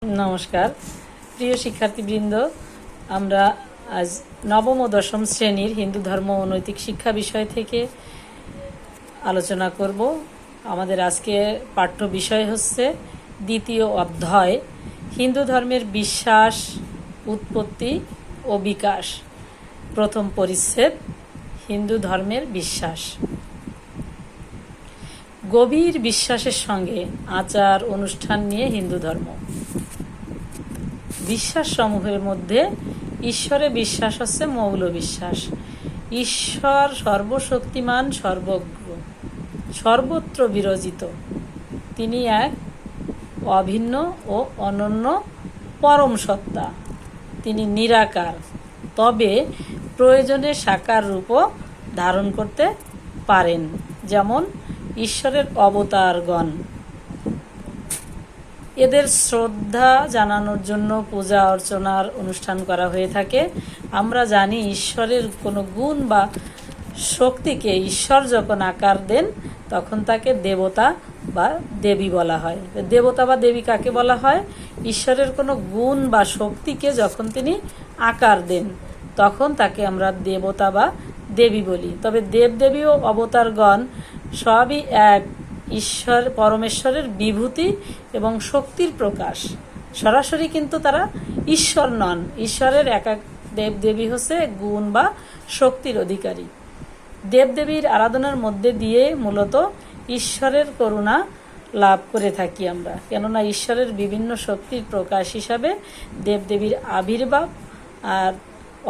নমস্কার প্রিয় শিক্ষার্থীবৃন্দ, আমরা আজ নবম ও দশম শ্রেণীর হিন্দু ধর্ম ও নৈতিক শিক্ষা বিষয় থেকে আলোচনা করব। আমাদের আজকে পাঠ্য বিষয় হচ্ছে দ্বিতীয় অধ্যায়, হিন্দু ধর্মের বিশ্বাস, উৎপত্তি ও বিকাশ। প্রথম পরিচ্ছেদ, হিন্দু ধর্মের বিশ্বাস। গভীর বিশ্বাসের সঙ্গে আচার অনুষ্ঠান নিয়ে হিন্দু ধর্ম। বিশ্বাস সমূহের মধ্যে ঈশ্বরে বিশ্বাস হচ্ছে মৌল বিশ্বাস। ঈশ্বর সর্বশক্তিমান, সর্বজ্ঞ, সর্বত্র বিরাজিত। তিনি এক অভিন্ন ও অনন্য পরম সত্তা। তিনি নিরাকার, তবে প্রয়োজনে সাকার রূপও ধারণ করতে পারেন, যেমন ঈশ্বরের অবতারগণ। এদের শ্রদ্ধা জানানোর জন্য পূজা অর্চনার অনুষ্ঠান করা হয়ে থাকে। আমরা জানি ঈশ্বরের কোনো গুণ বা শক্তিকে ঈশ্বর যখন আকার দেন তখন তাকে দেবতা বা দেবী বলা হয়। দেবতা বা দেবী কাকে বলা হয়? ঈশ্বরের কোনো গুণ বা শক্তিকে যখন তিনি আকার দেন তখন তাকে আমরা দেবতা বা দেবী বলি। তবে দেবদেবী ও অবতারগণ সবই এক ঈশ্বর, পরমেশ্বরের বিভূতি এবং শক্তির প্রকাশ। সরাসরি কিন্তু তারা ঈশ্বর নন। ঈশ্বরের এক এক দেবদেবী হচ্ছে গুণ বা শক্তির অধিকারী। দেবদেবীর আরাধনার মধ্যে দিয়ে মূলত ঈশ্বরের করুণা লাভ করে থাকি আমরা, কেননা ঈশ্বরের বিভিন্ন শক্তির প্রকাশ হিসাবে দেবদেবীর আবির্ভাব, আর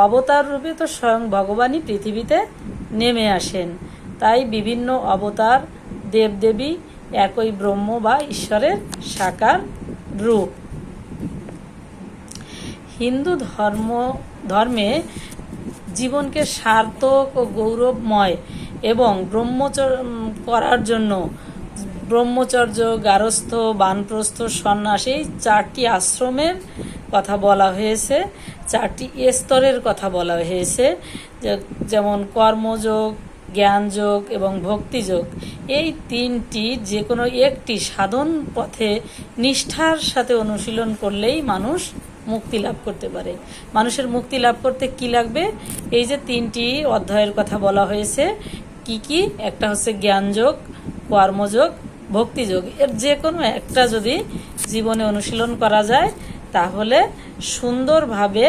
অবতার রূপে তো স্বয়ং ভগবানই পৃথিবীতে নেমে আসেন। তাই বিভিন্ন অবতার দেবদেবী একই ব্রহ্ম বা ঈশ্বরের সাকার রূপ। হিন্দু ধর্মে জীবনকে সার্থক ও গৌরবময় এবং করার জন্য ব্রহ্মচর্য, গারস্থ, বানপ্রস্থ, সন্ন্যাস, এই 4টি আশ্রমের কথা বলা হয়েছে, 4টি স্তরের কথা বলা হয়েছে, যেমন কর্মযোগ, জ্ঞানযোগ এবং ভক্তিযোগ। এই 3টি যে কোনো একটি সাধন পথে নিষ্ঠার সাথে অনুশীলন করলেই মানুষ মুক্তি লাভ করতে পারে। মানুষের মুক্তি লাভ করতে কি লাগবে? এই যে 3টি অধ্যায়ের কথা বলা হয়েছে, কি কি? একটা হচ্ছে জ্ঞানযোগ, কর্মযোগ, ভক্তিযোগ। এর যে কোনো একটা যদি জীবনে অনুশীলন করা যায় তাহলে সুন্দরভাবে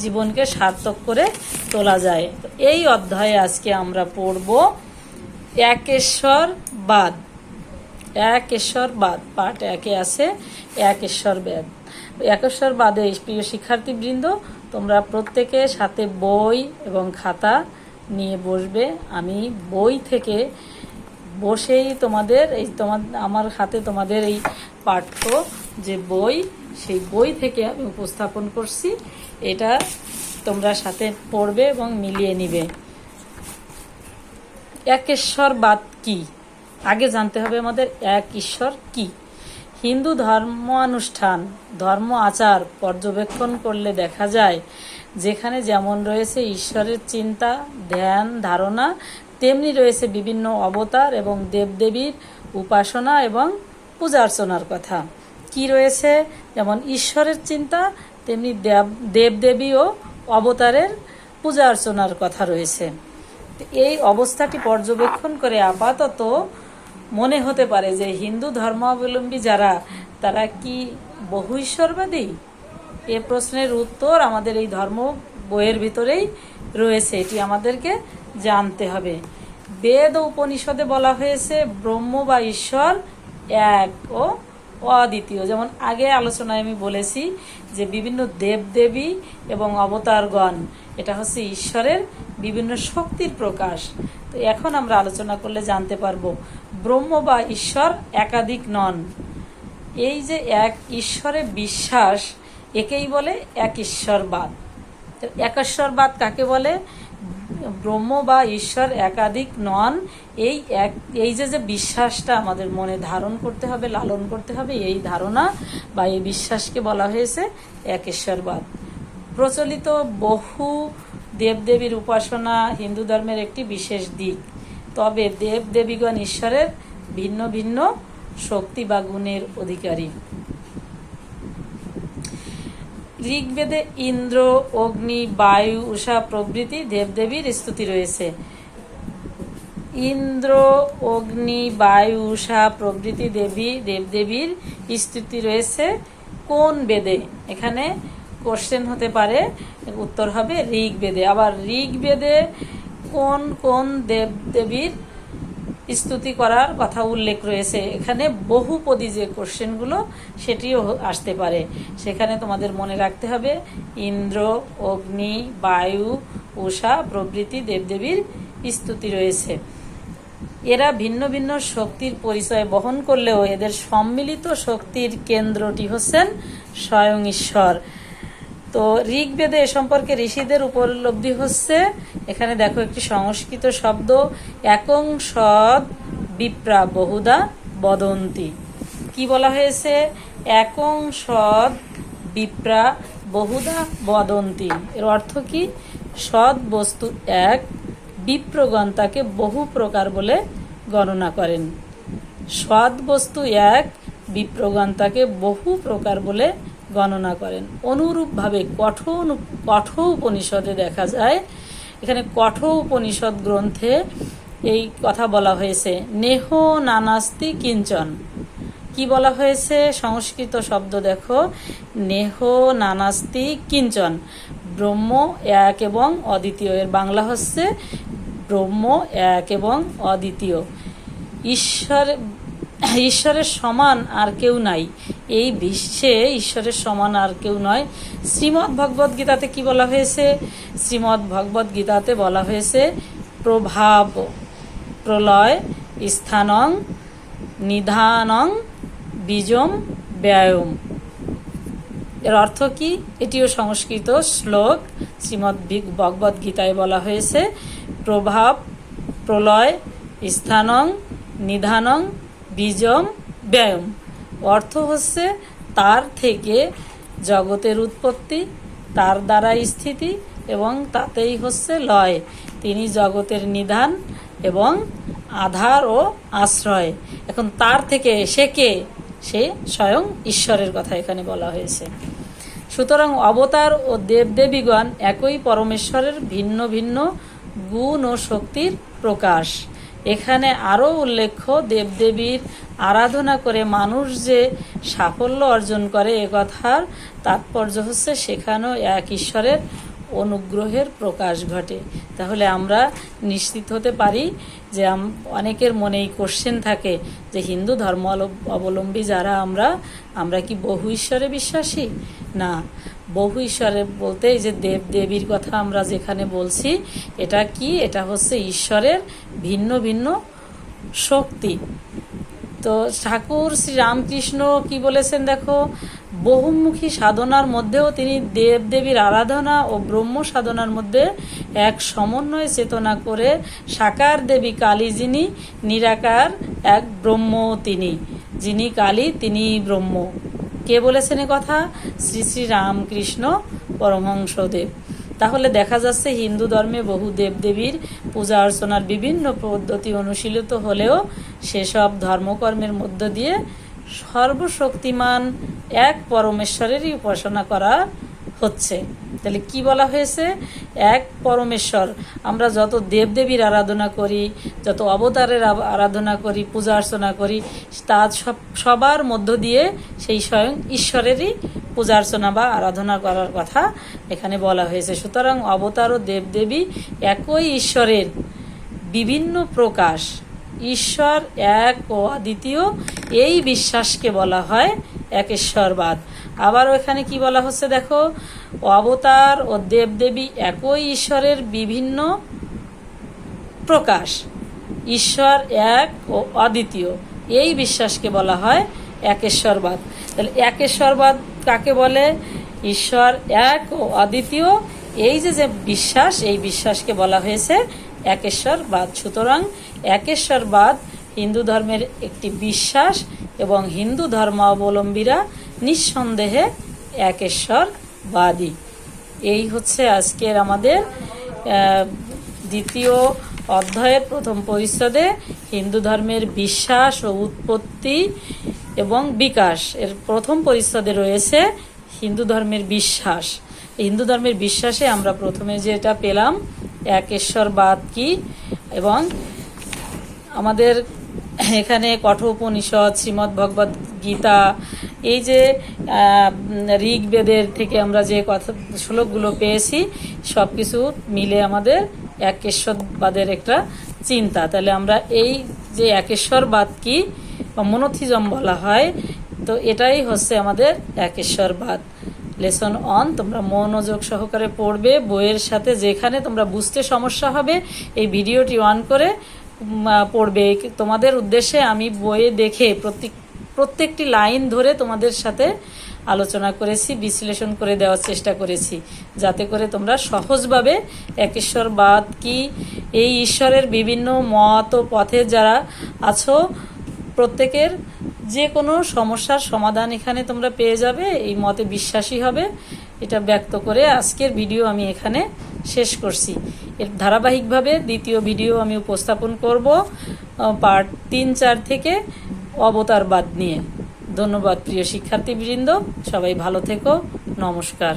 জীবনকে সার্থক করে তোলা যায়। এই অধ্যায়ে আজকে আমরা পড়ব একেশ্বরবাদ। একেশ্বরবাদ পাঠ 1-এ আছে একেশ্বরবাদ। একেশ্বরবাদে প্রিয় শিক্ষার্থীবৃন্দ, তোমরা প্রত্যেকে সাথে বই এবং খাতা নিয়ে বসবে। আমি বই থেকে বসেই আমার হাতে তোমাদের এই পাঠ্য যে বই, সেই বই থেকে আমি উপস্থাপন করছি। এটা তোমরা সাথে পড়বে এবং মিলিয়ে নিবে। একেশ্বরবাদ কি? আগে জানতে হবে আমাদের এক ঈশ্বর কি। হিন্দু ধর্মানুষ্ঠান, ধর্ম আচার পর্যবেক্ষণ করলে দেখা যায়, যেখানে যেমন রয়েছে ঈশ্বরের চিন্তা, ধ্যান, ধারণা, তেমনি রয়েছে বিভিন্ন অবতার এবং দেবদেবীর উপাসনা এবং পূজা অর্চনার কথা। কি রয়েছে? যেমন ঈশ্বরের চিন্তা, তেমনি দেবদেবী ও অবতারের পূজা অর্চনার কথা রয়েছে। এই অবস্থাটি পর্যবেক্ষণ করে আপাতত মনে হতে পারে যে হিন্দু ধর্মাবলম্বী যারা, তারা কি বহু ঈশ্বরবাদী? এ প্রশ্নের উত্তর আমাদের এই ধর্ম বইয়ের ভিতরেই রয়েছে। এটি আমাদেরকে জানতে হবে। বেদ ও উপনিষদে বলা হয়েছে ব্রহ্ম বা ঈশ্বর এক ও অদ্বিতীয়। যেমন আগে আলোচনায় আমি বলেছি যে বিভিন্ন দেবদেবী এবং অবতারগণ, এটা হচ্ছে ঈশ্বরের বিভিন্ন শক্তির প্রকাশ। তো এখন আমরা আলোচনা করলে জানতে পারবো ব্রহ্ম বা ঈশ্বর একাধিক নন। এই যে এক ঈশ্বরে বিশ্বাস, একেই বলে এক ঈশ্বরবাদ। একেশ্বরবাদ কাকে বলে? ব্রহ্ম বা ঈশ্বর একাধিক নন, এই যে বিশ্বাসটা আমাদের মনে ধারণ করতে হবে, লালন করতে হবে, এই ধারণা বা এই বিশ্বাসকে বলা হয়েছে একেশ্বরবাদ। প্রচলিত বহু দেবদেবীর উপাসনা হিন্দু ধর্মের একটি বিশেষ দিক। তবে দেবদেবীগণ ঈশ্বরের ভিন্ন ভিন্ন শক্তি বা গুণের অধিকারী। ঋগ্বেদে ইন্দ্র, অগ্নি, বায়ু, উষা প্রভৃতি দেবদেবীর স্তুতি রয়েছে। ইন্দ্র, অগ্নি, বায়ু, উষা প্রভৃতি দেবদেবীর স্তুতি রয়েছে কোন বেদে? এখানে কোশ্চেন হতে পারে, উত্তর হবে ঋগ্বেদে। আবার ঋগ্বেদে কোন কোন দেবদেবীর স্তুতি করার কথা উল্লেখ রয়েছে? এখানে বহুপদী যে কোশ্চেনগুলো সেটিও আসতে পারে। সেখানে তোমাদের মনে রাখতে হবে ইন্দ্র, অগ্নি, বায়ু, উষা প্রভৃতি দেবদেবীর স্তুতি রয়েছে। এরা ভিন্ন ভিন্ন শক্তির পরিচয় বহন করলেও এদের সম্মিলিত শক্তির কেন্দ্রটি হচ্ছেন স্বয়ং ঈশ্বর। তো ঋগ্বেদে এ সম্পর্কে ঋষিদের উপলব্ধি হচ্ছে, এখানে দেখো একটি সংস্কৃত শব্দ, একং সদ বিপ্রা বহুদা বদন্তি। কি বলা হয়েছে? একং সদ বিপ্রা বহুদা বদন্তি। এর অর্থ কি? সৎ বস্তু এক, বিপ্রগণ তাকে বহু প্রকার বলে গণনা করেন। সৎ বস্তু এক, বিপ্রগণ তাকে বহু প্রকার বলে গণনা করেন। অনুরূপভাবে কঠো উপনিষদে দেখা যায়, এখানে কঠো উপনিষদ গ্রন্থে এই কথা বলা হয়েছে, নেহ নানাস্তি কিঞ্চন। কি বলা হয়েছে? সংস্কৃত শব্দ দেখো, নেহ নানাস্তি কিঞ্চন, ব্রহ্ম এক এবং অদ্বিতীয়। এর বাংলা হচ্ছে ব্রহ্ম এক এবং অদ্বিতীয়। ঈশ্বরের সমান আর কেউ নাই, এই বিশ্বে ঈশ্বরের সমান আর কেউ নয়। শ্রীমদ্ ভগবদ গীতাতে কি বলা হয়েছে? শ্রীমদ্ ভগবদ গীতাতে বলা হয়েছে প্রভাব প্রলয় স্থানং নিধানং বীজম ব্যয়ম। এর অর্থ কি? এটিও সংস্কৃত শ্লোক। শ্রীমদ্ ভগবদ গীতায় বলা হয়েছে প্রভাব প্রলয় স্থানং নিধানং বীজম ব্যয়ম। অর্থ হচ্ছে তার থেকে জগতের উৎপত্তি, তার দ্বারা স্থিতি এবং তাতেই হচ্ছে লয়। তিনি জগতের নিধান এবং আধার ও আশ্রয়। এখন তার থেকে সে কে? সে স্বয়ং ঈশ্বরের কথা এখানে বলা হয়েছে। সুতরাং অবতার ও দেবদেবীগণ একই পরমেশ্বরের ভিন্ন ভিন্ন গুণ ও শক্তির প্রকাশ। এখানে আরও উল্লেখ্য, দেবদেবীর আরাধনা করে মানুষ যে সাফল্য অর্জন করে এ কথার তাৎপর্য হচ্ছে সেখানেও এক ঈশ্বরের অনুগ্রহের প্রকাশ ঘটে। তাহলে আমরা নিশ্চিত হতে পারি যে অনেকের মনেই কোশ্চেন থাকে যে হিন্দু ধর্ম অবলম্বী যারা আমরা কি বহু ঈশ্বরে বিশ্বাসী? না, বহু ঈশ্বরে বলতে এই যে দেব দেবীর কথা আমরা যেখানে বলছি, এটা কি? এটা হচ্ছে ঈশ্বরের ভিন্ন ভিন্ন শক্তি। তো ঠাকুর শ্রী রামকৃষ্ণ কি বলেছেন দেখো, বহুমুখী সাধনার মধ্যেও তিনি দেবদেবীর আরাধনা ও ব্রহ্ম সাধনার মধ্যে এক সমন্বয় চেতনা করে সাকার দেবী কালী যিনি নিরাকার এক ব্রহ্ম, তিনি যিনি কালী তিনি ব্রহ্ম। কে বলেছেন এ কথা? শ্রী শ্রী রামকৃষ্ণ পরমহংসদেব। তাহলে দেখা যাচ্ছে হিন্দু ধর্মে বহু দেবদেবীর পূজা অর্চনার বিভিন্ন পদ্ধতি অনুশীলিত হলেও সেসব ধর্মকর্মের মধ্য দিয়ে সর্বশক্তিমান এক পরমেশ্বরেরই উপাসনা করা হচ্ছে। তাহলে কি বলা হয়েছে? এক পরমেশ্বর। আমরা যত দেবদেবীর আরাধনা করি, যত অবতারের আরাধনা করি, পূজা অর্চনা করি, তা সবার মধ্য দিয়ে সেই স্বয়ং ঈশ্বরেরই পূজা অর্চনা বা আরাধনা করার কথা এখানে বলা হয়েছে। সুতরাং অবতার ও দেবদেবী একই ঈশ্বরের বিভিন্ন প্রকাশ। ঈশ্বর এক ও অদ্বিতীয়, এই বিশ্বাসকে বলা হয় একেশ্বরবাদ। আবারও এখানে কি বলা হচ্ছে দেখো, অবতার ও দেবদেবী একই ঈশ্বরের বিভিন্ন প্রকাশ। ঈশ্বর এক ও অদ্বিতীয়, এই বিশ্বাসকে বলা হয় একেশ্বরবাদ। তাহলে একেশ্বরবাদ কাকে বলে? ঈশ্বর এক ও অদ্বিতীয়, এই যে বিশ্বাস, এই বিশ্বাসকে বলা হয়েছে একেশ্বরবাদ। সুতরাং একেশ্বরবাদ হিন্দু ধর্মের একটি বিশ্বাস এবং হিন্দু ধর্মাবলম্বীরা নিঃসন্দেহে একেশ্বরবাদী। এই হচ্ছে আজকের আমাদের দ্বিতীয় অধ্যায়ের প্রথম পরিচ্ছেদে হিন্দু ধর্মের বিশ্বাস ও উৎপত্তি এবং বিকাশ এর প্রথম পরিচ্ছেদে রয়েছে হিন্দু ধর্মের বিশ্বাস। হিন্দু ধর্মের বিশ্বাসে আমরা প্রথমে যেটা পেলাম এক ঈশ্বরবাদ কি, এবং আমাদের এখানে কঠোপনিষদ, শ্রীমদ্ ভগবদ গীতা, এই যে ঋগ্বেদের থেকে আমরা যে কথা শ্লোকগুলো পেয়েছি সব কিছু মিলে আমাদের একেশ্বরবাদের একটা চিন্তা। তাহলে আমরা এই যে একেশ্বরবাদ কি বা মনোথিজম বলা হয়, তো এটাই হচ্ছে আমাদের একেশ্বরবাদ। লেসন অন তোমরা মনোযোগ সহকারে পড়বে, বইয়ের সাথে যেখানে তোমরা বুঝতে সমস্যা হবে এই ভিডিওটি অন করে পড়বে। তোমাদের উদ্দেশ্যে আমি বইয়ে দেখে প্রত্যেকটি লাইন ধরে তোমাদের সাথে আলোচনা করেছি, বিশ্লেষণ করে দেওয়ার চেষ্টা করেছি, যাতে করে তোমরা সহজভাবে একেশ্বরবাদ কি, এই ঈশ্বরের বিভিন্ন মত ও পথে যারা আছো প্রত্যেকের যে কোনো সমস্যার সমাধান এখানে তোমরা পেয়ে যাবে, এই মতে বিশ্বাসী হবে, এটা ব্যক্ত করে আজকের ভিডিও আমি এখানে শেষ করছি। এর ধারাবাহিকভাবে দ্বিতীয় ভিডিও আমি উপস্থাপন করব পার্ট 3-4 থেকে অবতারবাদ নিয়ে। ধন্যবাদ প্রিয় শিক্ষার্থীবৃন্দ, সবাই ভালো থেকো, নমস্কার।